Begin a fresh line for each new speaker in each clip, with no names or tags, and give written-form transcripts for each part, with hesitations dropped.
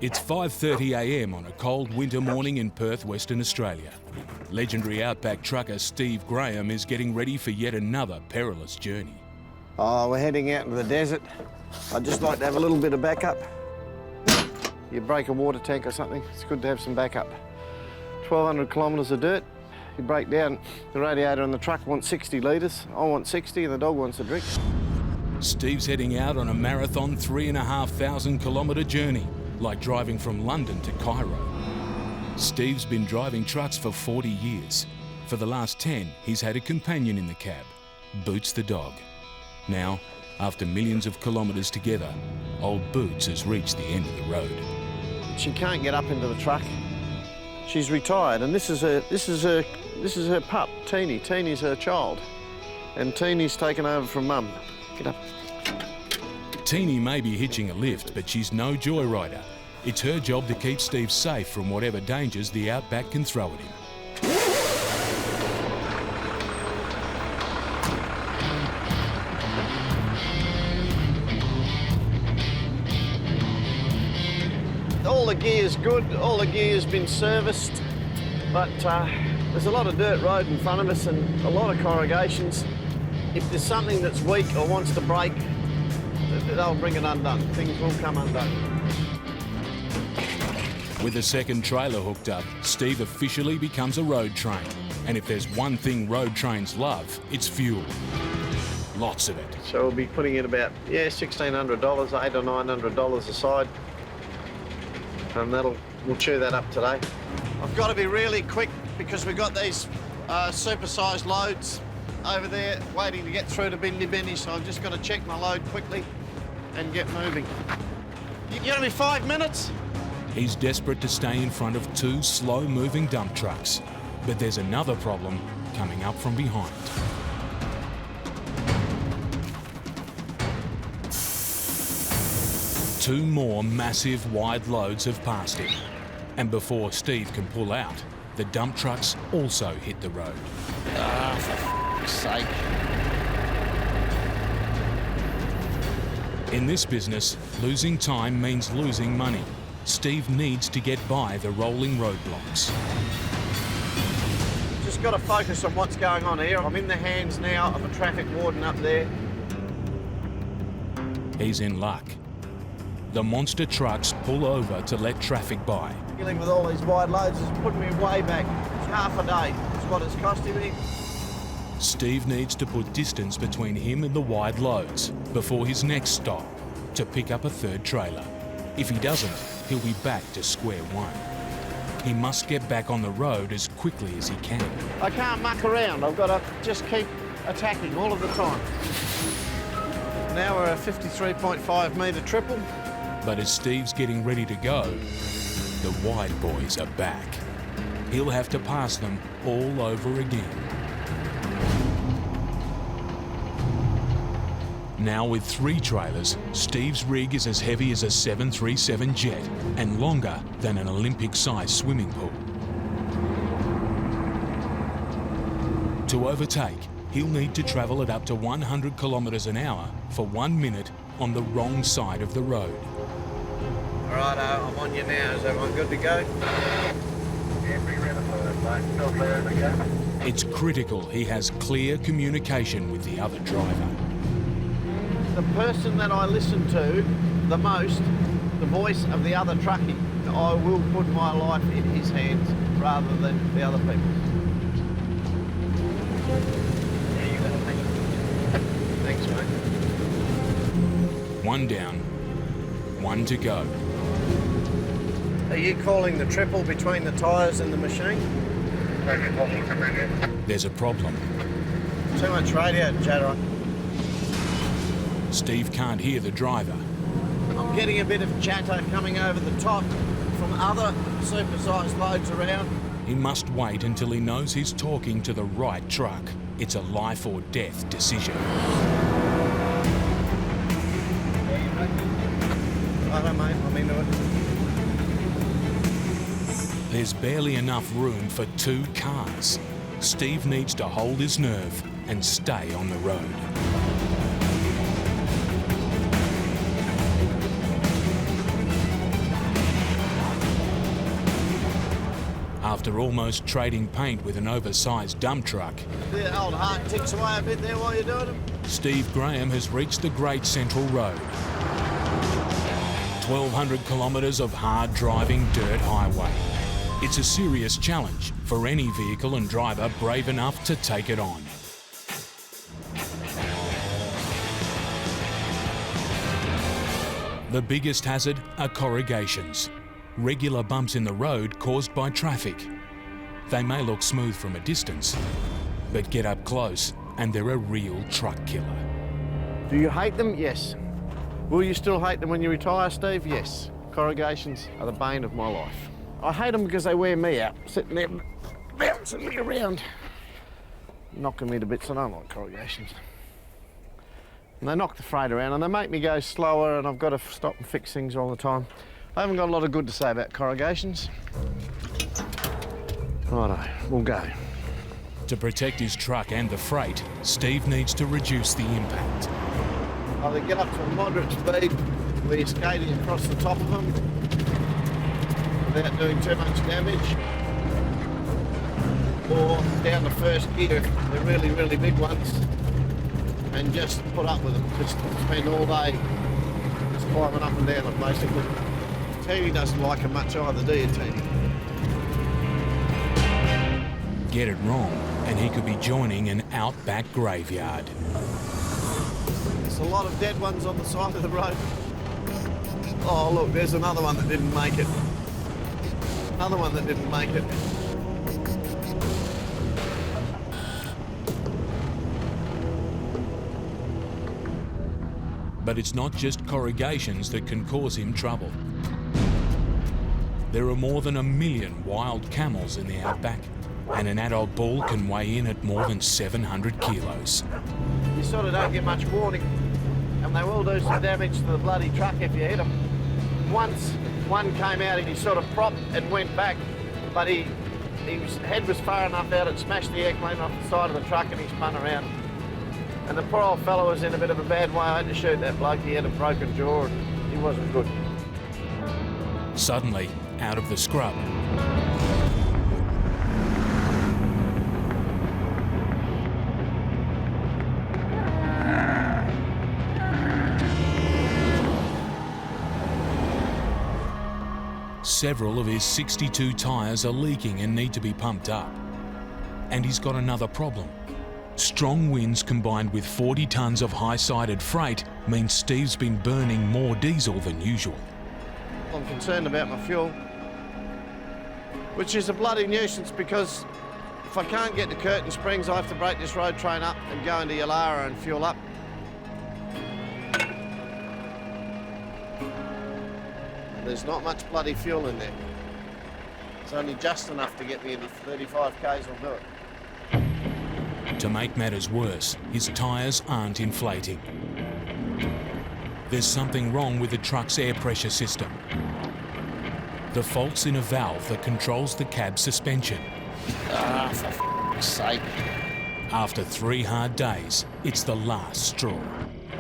It's 5:30 a.m. on a cold winter morning in Perth, Western Australia. Legendary Outback trucker Steve Grahame is getting ready for yet another perilous journey.
Oh, we're heading out into the desert. I'd just like to have a little bit of backup. You break a water tank or something, it's good to have some backup. 1,200 kilometres of dirt, you break down, the radiator on the truck wants 60 litres, I want 60 and the dog wants a drink.
Steve's heading out on a marathon 3,500 kilometre journey, like driving from London to Cairo. Steve's been driving trucks for 40 years. For the last 10, he's had a companion in the cab, Boots the dog. Now, after millions of kilometres together, old Boots has reached the end of the road.
She can't get up into the truck. She's retired, and this is her pup, Teeny. Teeny's her child, and Teeny's taken over from Mum. Get up.
Teeny may be hitching a lift, but she's no joyrider. It's her job to keep Steve safe from whatever dangers the Outback can throw at him.
All the gear's good, all the gear's been serviced, but there's a lot of dirt road in front of us and a lot of corrugations. If there's something that's weak or wants to break, they'll bring it undone. Things will come undone.
With a second trailer hooked up, Steve officially becomes a road train. And if there's one thing road trains love, it's fuel. Lots of it.
So we'll be putting in about, $1,600, $800 or $900 aside. And we'll chew that up today. I've got to be really quick because we've got these super-sized loads over there waiting to get through to Bindi, so I've just got to check my load quickly and get moving. You give me 5 minutes?
He's desperate to stay in front of two slow-moving dump trucks. But there's another problem coming up from behind. Two more massive wide loads have passed him. And before Steve can pull out, the dump trucks also hit the road.
Ah, for f***'s sake.
In this business, losing time means losing money. Steve needs to get by the rolling roadblocks.
Just got to focus on what's going on here. I'm in the hands now of a traffic warden up there.
He's in luck. The monster trucks pull over to let traffic by.
Dealing with all these wide loads is putting me way back. It's half a day. It's what it's costing me.
Steve needs to put distance between him and the wide loads before his next stop, to pick up a third trailer. If he doesn't, he'll be back to square one. He must get back on the road as quickly as he can.
I can't muck around. I've got to just keep attacking all of the time. Now we're a 53.5 metre triple.
But as Steve's getting ready to go, the wide boys are back. He'll have to pass them all over again. Now with 3 trailers, Steve's rig is as heavy as a 737 jet and longer than an Olympic-sized swimming pool. To overtake, he'll need to travel at up to 100 kilometres an hour for 1 minute on the wrong side of the road.
All right, I'm on you now. Is everyone good to go?
It's critical he has clear communication with the other driver.
The person that I listen to the most, the voice of the other truckie, I will put my life in his hands rather than the other people's. Thanks, mate.
One down, one to go.
Are you calling the triple between the tyres and the machine?
There's a problem.
Too much radio chatter.
Steve can't hear the driver.
I'm getting a bit of chatter coming over the top from other super-sized loads around.
He must wait until he knows he's talking to the right truck. It's a life or death decision.
Righto, mate, I'm into it.
There's barely enough room for 2 cars. Steve needs to hold his nerve and stay on the road. After almost trading paint with an oversized dump truck,
The old heart ticks away a bit there while you're doing it.
Steve Grahame has reached the Great Central Road. 1,200 kilometres of hard-driving dirt highway. It's a serious challenge for any vehicle and driver brave enough to take it on. The biggest hazard are corrugations, regular bumps in the road caused by traffic. They may look smooth from a distance, but get up close and they're a real truck killer.
Do you hate them? Yes. Will you still hate them when you retire, Steve? Yes. Corrugations are the bane of my life. I hate them because they wear me out, sitting there bouncing me around, knocking me to bits. I don't like corrugations. And they knock the freight around and they make me go slower, and I've got to stop and fix things all the time. I haven't got a lot of good to say about corrugations. Righto, we'll go.
To protect his truck and the freight, Steve needs to reduce the impact.
Either get up to a moderate speed where you're skating across the top of them without doing too much damage, or down to first gear if they're really, really big ones, and just put up with them. Just spend all day just climbing up and down them, basically. Teeny doesn't like them much either, do you, Teeny?
Get it wrong, and he could be joining an Outback graveyard.
There's a lot of dead ones on the side of the road. Oh, look, there's another one that didn't make it. Another one that didn't make it.
But it's not just corrugations that can cause him trouble. There are more than 1 million wild camels in the Outback, and an adult bull can weigh in at more than 700 kilos.
You sort of don't get much warning, and they will do some damage to the bloody truck if you hit them. Once one came out and he sort of propped and went back, but his head was far enough out, it smashed the air clean off the side of the truck and he spun around. And the poor old fellow was in a bit of a bad way. I had to shoot that bloke. He had a broken jaw and he wasn't good.
Suddenly, out of the scrub, several of his 62 tyres are leaking and need to be pumped up. And he's got another problem. Strong winds combined with 40 tonnes of high-sided freight means Steve's been burning more diesel than usual.
I'm concerned about my fuel, which is a bloody nuisance because if I can't get to Curtin Springs, I have to break this road train up and go into Yalara and fuel up. There's not much bloody fuel in there. It's only just enough to get me into 35 Ks will do it.
To make matters worse, his tyres aren't inflating. There's something wrong with the truck's air pressure system. The fault's in a valve that controls the cab suspension.
Ah, for f***'s sake.
After 3 hard days, it's the last straw.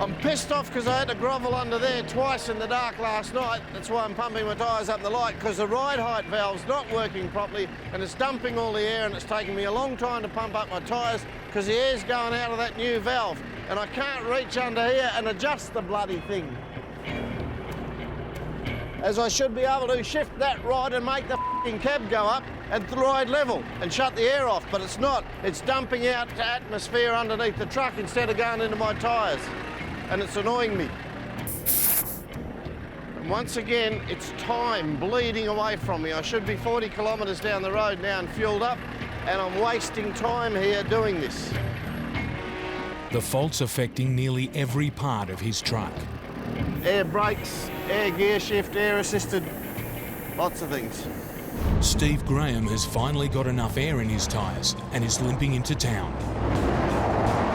I'm pissed off because I had to grovel under there twice in the dark last night. That's why I'm pumping my tyres up the light, because the ride height valve's not working properly and it's dumping all the air, and it's taking me a long time to pump up my tyres because the air's going out of that new valve and I can't reach under here and adjust the bloody thing. As I should be able to shift that right and make the f***ing cab go up at the ride level and shut the air off, but it's not. It's dumping out to atmosphere underneath the truck instead of going into my tyres. And it's annoying me. And once again, it's time bleeding away from me. I should be 40 kilometres down the road now and fueled up, and I'm wasting time here doing this.
The fault's affecting nearly every part of his truck.
Air brakes, air gear shift, air assisted, lots of things.
Steve Grahame has finally got enough air in his tyres and is limping into town.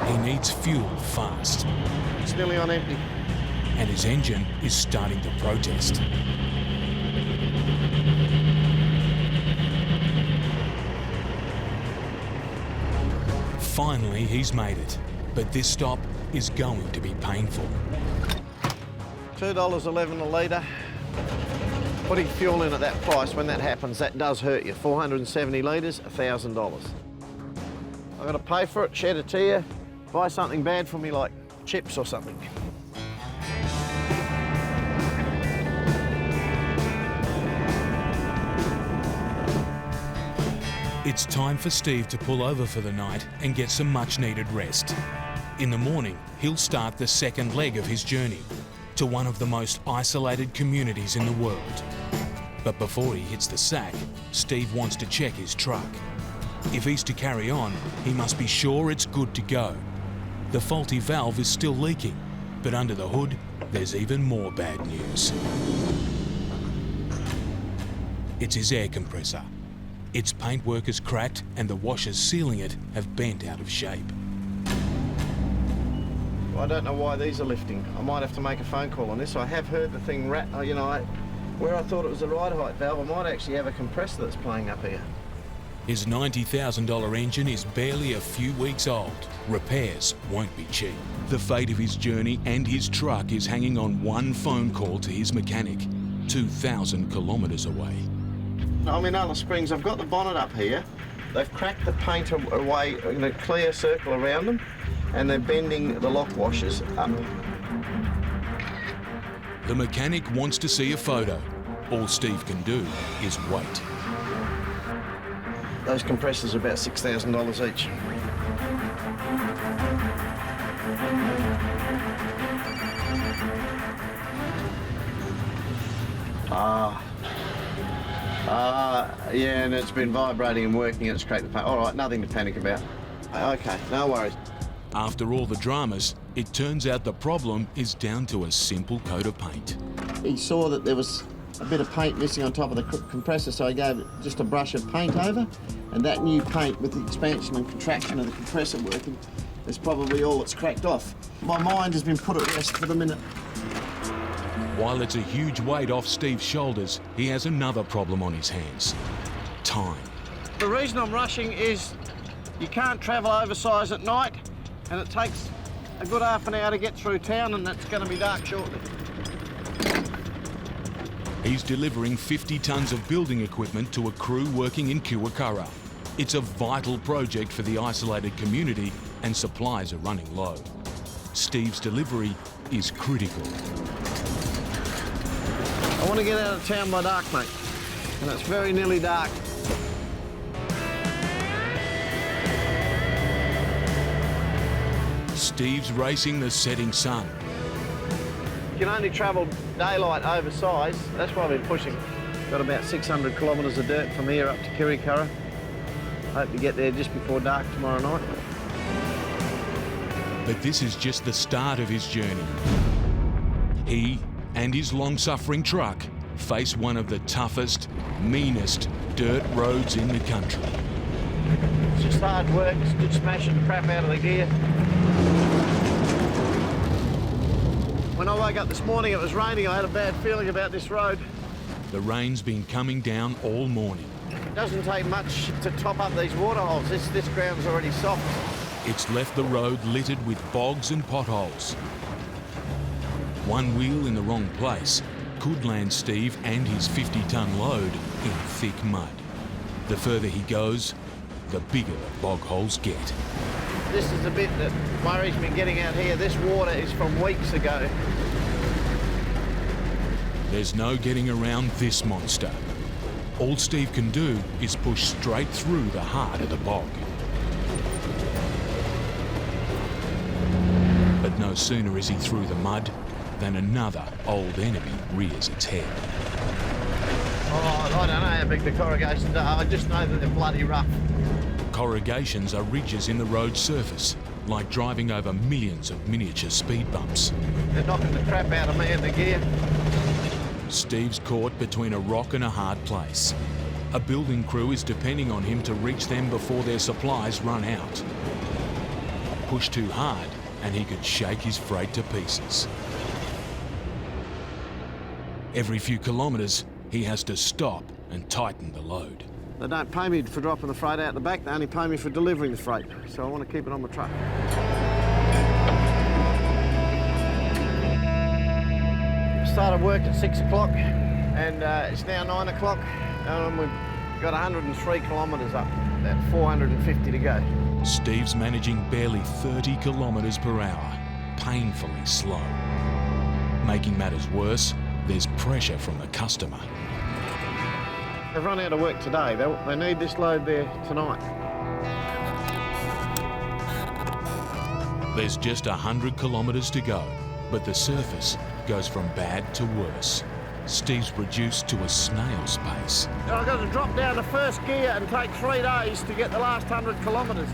He needs fuel fast.
It's nearly on empty.
And his engine is starting to protest. Finally, he's made it, but this stop is going to be painful.
$2.11 a litre. Putting fuel in at that price, when that happens, that does hurt you. 470 litres, $1,000. I've got to pay for it, shed a tear, buy something bad for me like chips or something.
It's time for Steve to pull over for the night and get some much-needed rest. In the morning, he'll start the second leg of his journey to one of the most isolated communities in the world. But before he hits the sack, Steve wants to check his truck. If he's to carry on, he must be sure it's good to go. The faulty valve is still leaking, but under the hood, there's even more bad news. It's his air compressor. Its paintwork is cracked and the washers sealing it have bent out of shape.
Well, I don't know why these are lifting. I might have to make a phone call on this. I have heard the thing where I thought it was a ride height valve, I might actually have a compressor that's playing up here.
His $90,000 engine is barely a few weeks old. Repairs won't be cheap. The fate of his journey and his truck is hanging on one phone call to his mechanic, 2,000 kilometres away.
I'm in Alice Springs. I've got the bonnet up here. They've cracked the paint away in a clear circle around them, and they're bending the lock washers up.
The mechanic wants to see a photo. All Steve can do is wait.
Those compressors are about $6,000 each. Yeah, and it's been vibrating and working and it's cracked the paint. All right, nothing to panic about. Okay, no worries.
After all the dramas, it turns out the problem is down to a simple coat of paint.
He saw that there was a bit of paint missing on top of the compressor, so he gave it just a brush of paint over, and that new paint, with the expansion and contraction of the compressor working, is probably all that's cracked off. My mind has been put at rest for the minute.
While it's a huge weight off Steve's shoulders, he has another problem on his hands. Time.
The reason I'm rushing is you can't travel oversized at night, and it takes a good half an hour to get through town, and it's going to be dark shortly.
He's delivering 50 tonnes of building equipment to a crew working in Kiwakara. It's a vital project for the isolated community, and supplies are running low. Steve's delivery is critical.
I want to get out of town by dark, mate, and it's very nearly dark.
Steve's racing the setting sun.
You can only travel daylight oversized. That's why I've been pushing. Got about 600 kilometres of dirt from here up to Kiwakara. Hope to get there just before dark tomorrow night.
But this is just the start of his journey. He and his long-suffering truck face one of the toughest, meanest dirt roads in the country.
It's just hard work. It's good smashing the crap out of the gear. When I woke up this morning, it was raining. I had a bad feeling about this road.
The rain's been coming down all morning.
It doesn't take much to top up these water holes. This ground's already soft.
It's left the road littered with bogs and potholes. One wheel in the wrong place could land Steve and his 50-tonne load in thick mud. The further he goes, the bigger the bog holes get.
This is the bit that worries me getting out here. This water is from weeks ago.
There's no getting around this monster. All Steve can do is push straight through the heart of the bog. But no sooner is he through the mud than another old enemy rears its head.
Oh, I don't know how big the corrugations are. I just know that they're bloody rough.
Corrugations are ridges in the road surface, like driving over millions of miniature speed bumps.
They're knocking the crap out of me in the gear.
Steve's caught between a rock and a hard place. A building crew is depending on him to reach them before their supplies run out. Push too hard and he could shake his freight to pieces. Every few kilometres, he has to stop and tighten the load.
They don't pay me for dropping the freight out the back, they only pay me for delivering the freight. So I want to keep it on my truck. Started work at 6 o'clock. And it's now 9 o'clock, and we've got 103 kilometres up, about 450 to go.
Steve's managing barely 30 kilometres per hour, painfully slow. Making matters worse, there's pressure from the customer.
They've run out of work today. They need this load there tonight.
There's just 100 kilometres to go, but the surface goes from bad to worse. Steve's reduced to a snail's pace.
I've got to drop down to first gear and take 3 days to get the last 100 kilometres.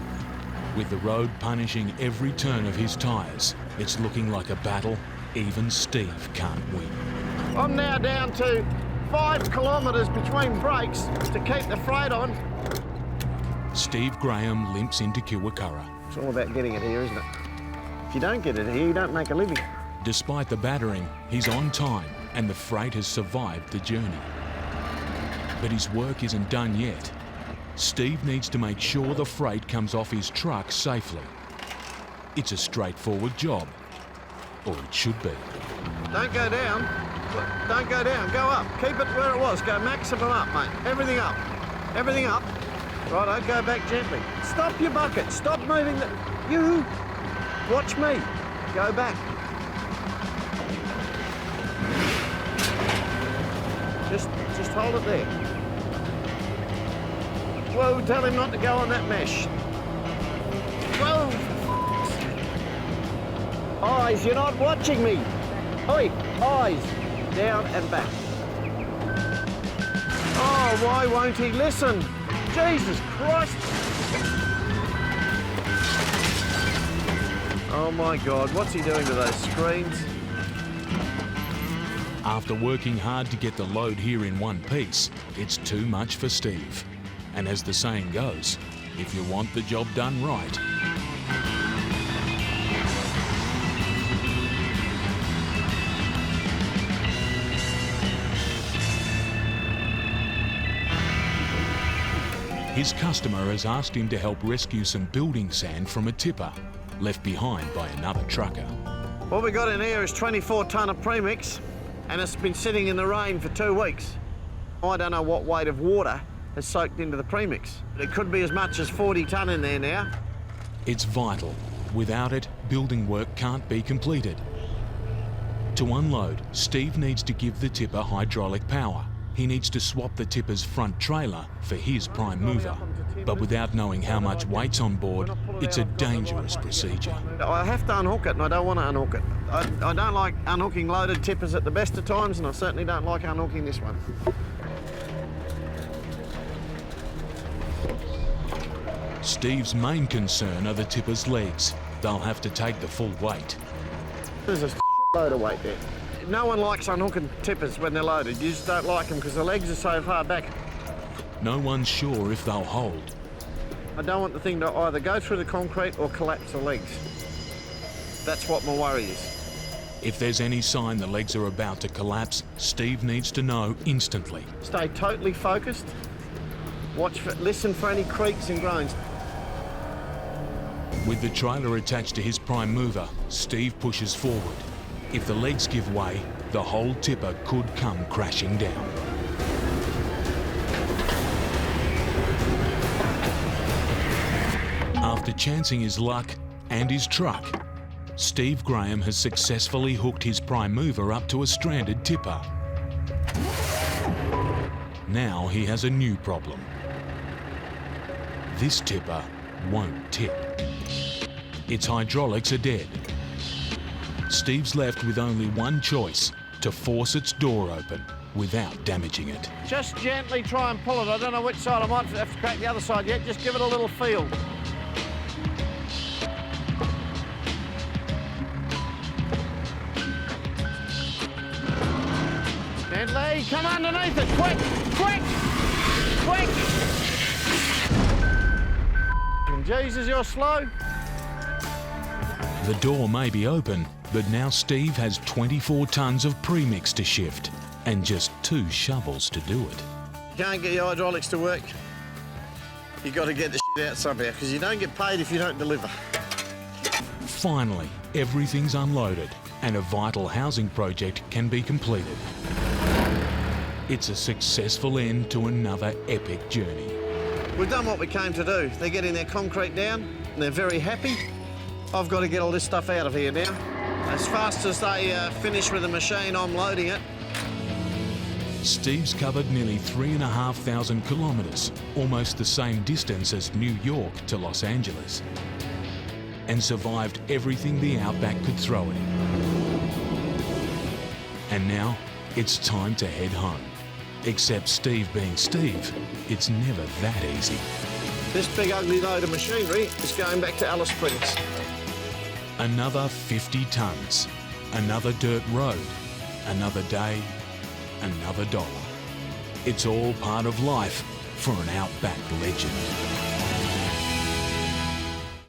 With the road punishing every turn of his tyres, it's looking like a battle even Steve can't win.
I'm now down to 5 kilometres between breaks to keep the freight on.
Steve Grahame limps into Kiwakura.
It's all about getting it here, isn't it? If you don't get it here, you don't make a living.
Despite the battering, he's on time and the freight has survived the journey. But his work isn't done yet. Steve needs to make sure the freight comes off his truck safely. It's a straightforward job, or it should be.
Don't go down. Don't go down. Go up. Keep it where it was. Go maximum up, mate. Everything up. Everything up. Righto, go back gently. Stop your bucket. Stop moving the... You. Watch me. Go back. Just hold it there. Whoa, tell him not to go on that mesh. Whoa. Eyes, you're not watching me. Oi, eyes. Down and back. Oh, why won't he listen? Jesus Christ. Oh my God, what's he doing to those screens?
After working hard to get the load here in one piece, it's too much for Steve. And as the saying goes, if you want the job done right, his customer has asked him to help rescue some building sand from a tipper left behind by another trucker.
What we got in here is 24 tonne of premix, and it's been sitting in the rain for 2 weeks. I don't know what weight of water has soaked into the premix. It could be as much as 40 tonne in there now.
It's vital. Without it, building work can't be completed. To unload, Steve needs to give the tipper hydraulic power. He needs to swap the tipper's front trailer for his prime mover. But without knowing how much weight's on board, it's a dangerous procedure.
I have to unhook it, and I don't want to unhook it. I don't like unhooking loaded tippers at the best of times, and I certainly don't like unhooking this one.
Steve's main concern are the tipper's legs. They'll have to take the full weight.
There's a load of weight there. No one likes unhooking tippers when they're loaded. You just don't like them because the legs are so far back.
No one's sure if they'll hold.
I don't want the thing to either go through the concrete or collapse the legs. That's what my worry is.
If there's any sign the legs are about to collapse, Steve needs to know instantly.
Stay totally focused. Listen for any creaks and groans.
With the trailer attached to his prime mover, Steve pushes forward. If the legs give way, the whole tipper could come crashing down. After chancing his luck and his truck, Steve Grahame has successfully hooked his prime mover up to a stranded tipper. Now he has a new problem. This tipper won't tip. Its hydraulics are dead. Steve's left with only one choice, to force its door open without damaging it.
Just gently try and pull it. I don't know which side. I might have to crack the other side yet. Just give it a little feel. Gently, come underneath it, quick, quick, quick. Jesus, you're slow.
The door may be open, but now Steve has 24 tonnes of premix to shift and just 2 shovels to do it.
You can't get your hydraulics to work. You've got to get the shit out somehow, because you don't get paid if you don't deliver.
Finally, everything's unloaded and a vital housing project can be completed. It's a successful end to another epic journey.
We've done what we came to do. They're getting their concrete down and they're very happy. I've got to get all this stuff out of here now. As fast as they finish with the machine, I'm loading it.
Steve's covered nearly 3,500 kilometres, almost the same distance as New York to Los Angeles, and survived everything the Outback could throw at him. And now it's time to head home. Except Steve being Steve, it's never that easy.
This big ugly load of machinery is going back to Alice Springs.
Another 50 tonnes, another dirt road, another day, another dollar. It's all part of life for an Outback legend.